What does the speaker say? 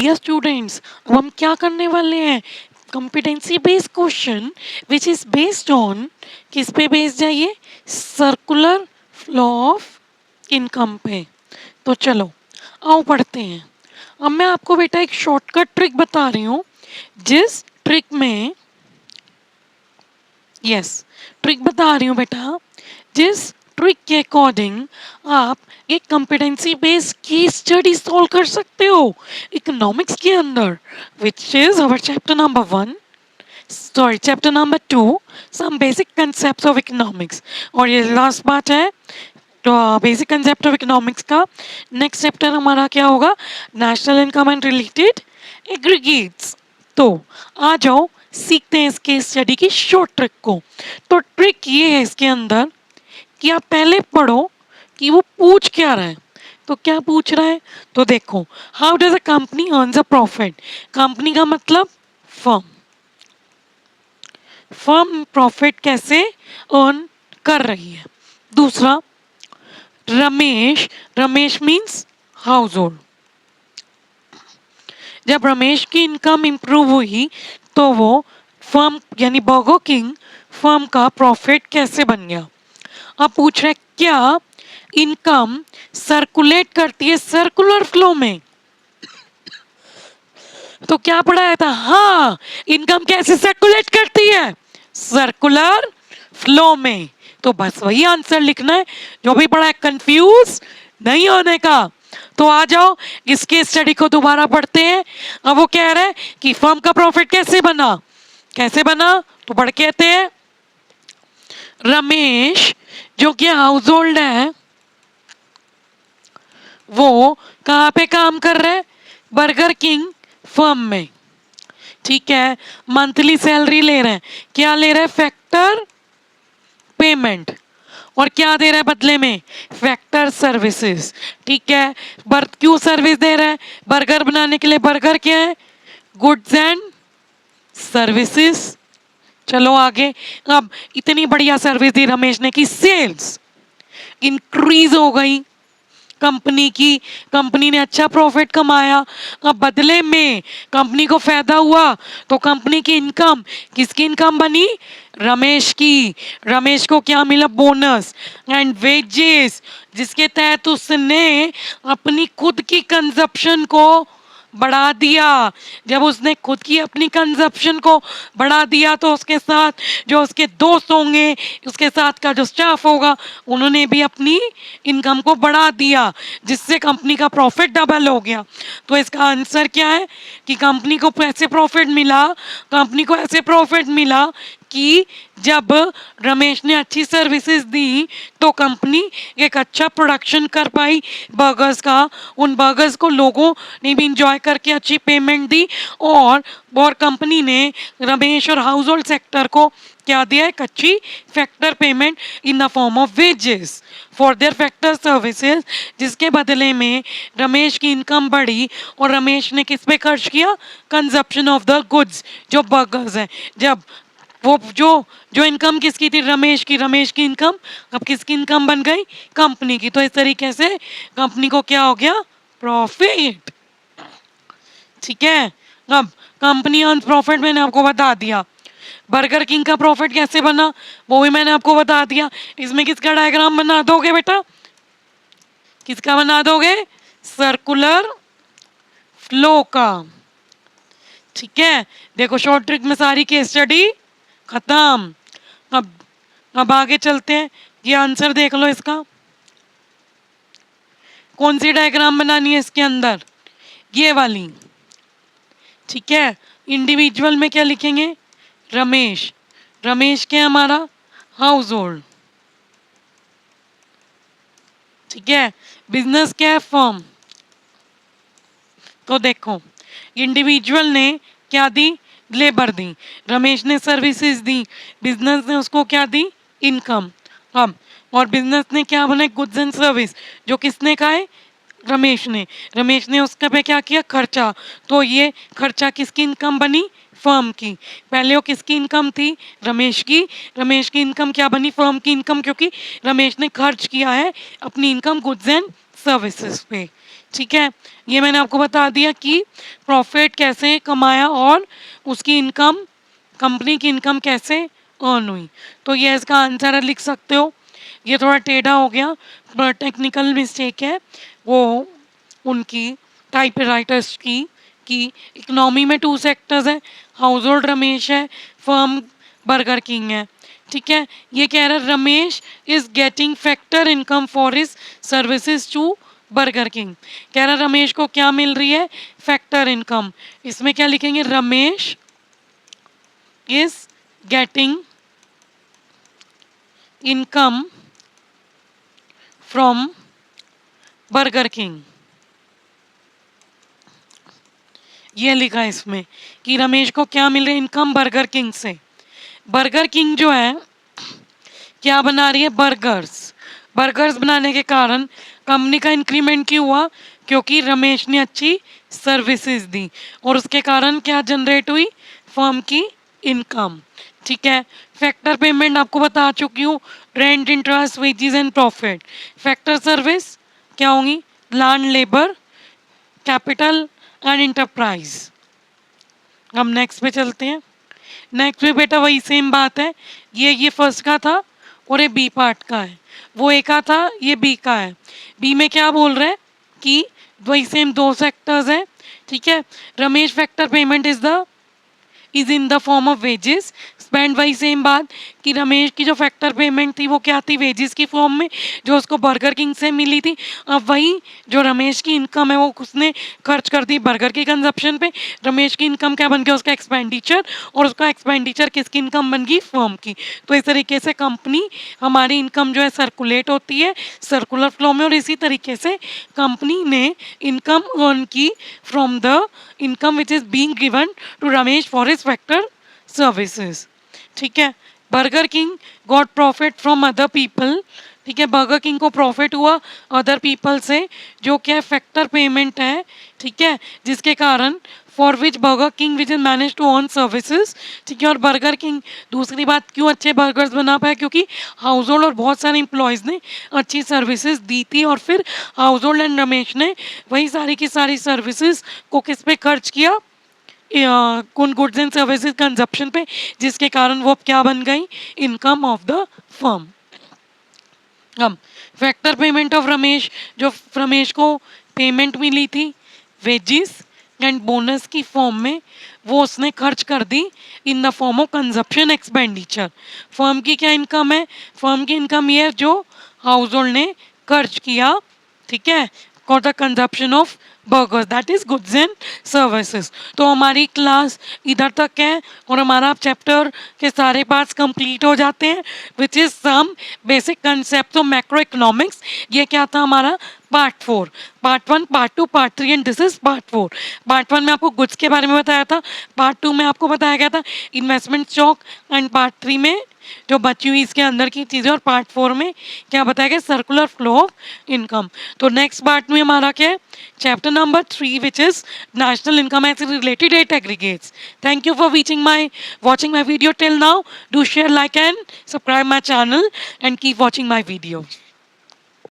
Dear students, अब हम क्या करने वाले हैं? Competency based question which is based on, किस पे बेस्ड है ये? सर्कुलर फ्लो ऑफ इनकम पे। तो चलो आओ पढ़ते हैं। अब मैं आपको बेटा एक शॉर्टकट ट्रिक बता रही हूँ, जिस ट्रिक में ट्रिक बता रही हूँ बेटा, जिस ट्रिक के अकॉर्डिंग आप एक competency based case study solve कर सकते हो इकोनॉमिक्स के अंदर, which is our chapter number 1, sorry chapter number 2, some basic concepts of economics. और ये लास्ट पार्ट है तो बेसिक कंसेप्ट ऑफ इकोनॉमिक्स का। नेक्स्ट चैप्टर हमारा क्या होगा? National income and related aggregates. तो आ जाओ सीखते हैं इस केस स्टडी की शॉर्ट ट्रिक को। तो ट्रिक ये है इसके अंदर कि आप पहले पढ़ो कि वो पूछ क्या रहा है। तो क्या पूछ रहा है? तो देखो, how does a company earns a profit. Company का मतलब फर्म। फर्म प्रॉफिट कैसे अर्न कर रही है। दूसरा, Ramesh, Ramesh means house hold. जब रमेश की इनकम इंप्रूव हुई तो वो फर्म यानी बर्गर किंग फर्म का प्रॉफिट कैसे बन गया। अब पूछ रहे क्या इनकम सर्कुलेट करती है सर्कुलर फ्लो में। तो क्या पढ़ाया था? हाँ, इनकम कैसे सर्कुलेट करती है? सर्कुलर फ्लो में। तो बस वही आंसर लिखना है, जो भी पढ़ा है कंफ्यूज नहीं होने का। तो आ जाओ इसके स्टडी को दोबारा पढ़ते हैं। अब वो कह रहे हैं कि फर्म का प्रॉफिट कैसे बना, कैसे बना? तो पढ़ कहते हैं रमेश जो कि हाउस होल्ड है वो कहाँ पे काम कर रहे हैं? बर्गर किंग फर्म में। ठीक है, मंथली सैलरी ले रहे हैं। क्या ले रहे हैं? Factor payment. और क्या दे रहा है बदले में? Factor services. ठीक है, क्यों सर्विस दे रहा है? बर्गर बनाने के लिए। बर्गर क्या है? Goods and services. चलो आगे। अब इतनी बढ़िया सर्विस दी रमेश ने कि सेल्स इंक्रीज हो गई कंपनी की, कंपनी ने अच्छा प्रॉफिट कमाया। अब बदले में कंपनी को फायदा हुआ तो कंपनी की इनकम, किसकी इनकम बनी? रमेश की। रमेश को क्या मिला? बोनस एंड वेजेस, जिसके तहत उसने अपनी खुद की कंजप्शन को बढ़ा दिया। जब उसने खुद की अपनी कंजप्शन को बढ़ा दिया तो उसके साथ जो उसके दोस्त होंगे, उसके साथ का जो स्टाफ होगा, उन्होंने भी अपनी इनकम को बढ़ा दिया, जिससे कंपनी का प्रॉफिट डबल हो गया। तो इसका आंसर क्या है कि कंपनी को ऐसे प्रॉफिट मिला, कंपनी को ऐसे प्रॉफिट मिला कि जब रमेश ने अच्छी सर्विसेज दी तो कंपनी एक अच्छा प्रोडक्शन कर पाई बर्गर्स का। उन बर्गर्स को लोगों ने भी इंजॉय करके अच्छी पेमेंट दी और कंपनी ने रमेश और हाउस होल्ड सेक्टर को क्या दिया? एक अच्छी factor payment in the form of wages for their factor services, जिसके बदले में रमेश की इनकम बढ़ी और रमेश ने किस पे खर्च किया? कंजप्शन ऑफ द गुड्स, जो बर्गर्स हैं। जब वो जो इनकम किसकी थी? रमेश की। रमेश की इनकम अब किसकी इनकम बन गई? कंपनी की। तो इस तरीके से कंपनी को क्या हो गया? प्रॉफिट। ठीक है, अब कंपनी अर्न्स प्रॉफिट मैंने आपको बता दिया। बर्गर किंग का प्रॉफिट कैसे बना वो भी मैंने आपको बता दिया। इसमें किसका डायग्राम बना दोगे बेटा? किसका बना दोगे? सर्कुलर फ्लो का। ठीक है, देखो शॉर्ट ट्रिक में सारी केस स्टडी खत्म। अब आगे चलते हैं। ये आंसर देख लो इसका। कौन सी डायग्राम बनानी है इसके अंदर? ये वाली। ठीक है, इंडिविजुअल में क्या लिखेंगे? रमेश। रमेश क्या है हमारा? House hold. ठीक है, बिजनेस क्या है? फर्म। तो देखो इंडिविजुअल ने क्या दी? लेबर दी। रमेश ने सर्विसेज दी। बिजनेस ने उसको क्या दी? इनकम। अब और बिजनेस ने क्या बनाए? गुड्स एंड सर्विस, जो किसने कहा है? रमेश ने। रमेश ने उसका पे क्या किया? खर्चा। तो ये खर्चा किसकी इनकम बनी? फर्म की। पहले वो किसकी इनकम थी? रमेश की। रमेश की इनकम क्या बनी? फर्म की इनकम, क्योंकि रमेश ने खर्च किया है अपनी इनकम गुड्स एंड सर्विसेज पे। ठीक है, ये मैंने आपको बता दिया कि प्रॉफिट कैसे कमाया और उसकी इनकम, कंपनी की इनकम कैसे अर्न हुई। तो ये इसका आंसर है, लिख सकते हो। ये थोड़ा टेढ़ा हो गया, पर टेक्निकल मिस्टेक है वो उनकी टाइप राइटर्स की, कि इकोनॉमी में 2 सेक्टर्स है, हाउस होल्ड रमेश है, फर्म बर्गर किंग है। ठीक है, ये कह रहा है Ramesh is getting factor income for his services to Burger King. कह रहा रमेश को क्या मिल रही है, फैक्टर इनकम। इसमें क्या लिखेंगे, Ramesh is getting income from burger king. ये लिखा है इसमें कि रमेश को क्या मिल रही है, इनकम बर्गर किंग से। बर्गर किंग जो है क्या बना रही है, बर्गर्स। बर्गर्स बनाने के कारण कंपनी का इंक्रीमेंट क्यों हुआ, क्योंकि रमेश ने अच्छी सर्विसेज दी और उसके कारण क्या जनरेट हुई, फर्म की इनकम। ठीक है, फैक्टर पेमेंट आपको बता चुकी हूँ, rent, interest, wages and profit. Factor service क्या होंगी, land, labour, capital and enterprise. हम नेक्स्ट पे चलते हैं। नेक्स्ट पे बेटा वही सेम बात है, ये फर्स्ट का था और ये बी पार्ट का है, वो ए का था, ये बी का है। बी में क्या बोल रहे हैं कि वही सेम 2 सेक्टर्स हैं। ठीक है, Ramesh factor payment is in the form of wages spend. वही सेम बात कि रमेश की जो फैक्टर पेमेंट थी वो क्या थी, वेजेस की फॉर्म में, जो उसको बर्गर किंग से मिली थी। अब वही जो रमेश की इनकम है वो उसने खर्च कर दी बर्गर की कंजप्शन पे। रमेश की इनकम क्या बन गया, उसका एक्सपेंडिचर, और उसका एक्सपेंडिचर किसकी इनकम बन गई, फर्म की। तो इस तरीके से कंपनी, हमारी इनकम जो है सर्कुलेट होती है सर्कुलर फ्लो में, और इसी तरीके से कंपनी ने इनकम अर्न की from the income which is being given to Ramesh for his factor services. ठीक है, Burger King got profit from other people. ठीक है, बर्गर किंग को प्रॉफिट हुआ अदर पीपल से, जो क्या फैक्टर पेमेंट है। ठीक है, जिसके कारण for which Burger King which is manage to earn services. ठीक है, और बर्गर किंग दूसरी बात क्यों अच्छे बर्गर्स बना पाया, क्योंकि हाउस होल्ड और बहुत सारे एम्प्लॉयज़ ने अच्छी सर्विसेज दी थी, और फिर हाउस होल्ड एंड रमेश ने वही सारी की सारी सर्विसेज को किस पे खर्च किया, कौन गुड्स एंड सर्विसेज कंजप्शन पे, जिसके कारण वो क्या बन गई, इनकम ऑफ द फर्म। हम फैक्टर पेमेंट ऑफ रमेश, जो रमेश को पेमेंट मिली थी वेजिस एंड बोनस की फॉर्म में, वो उसने खर्च कर दी in the form of consumption expenditure. Firm की क्या इनकम है, फर्म की इनकम ये है जो हाउस होल्ड ने खर्च किया। ठीक है, for the consumption of burgers, that is goods and services. तो हमारी क्लास इधर तक है और हमारा चैप्टर के सारे पार्ट्स कंप्लीट हो जाते हैं, which is some basic concept of macro economics. ये क्या था हमारा part 4, part 1, part 2, part 3 and this is part 4। Part 1 में आपको गुड्स के बारे में बताया था, पार्ट 2 में आपको बताया गया था इन्वेस्टमेंट स्टॉक, एंड पार्ट 3 में जो बची हुई इसके अंदर की चीज़ें, और पार्ट 4 में क्या बताया गया, सर्कुलर फ्लो ऑफ इनकम। तो नेक्स्ट पार्ट में हमारा क्या है, chapter number 3 which is national income as related date aggregates. Thank you for watching my video till now. Do share, like and subscribe my channel and keep watching my video.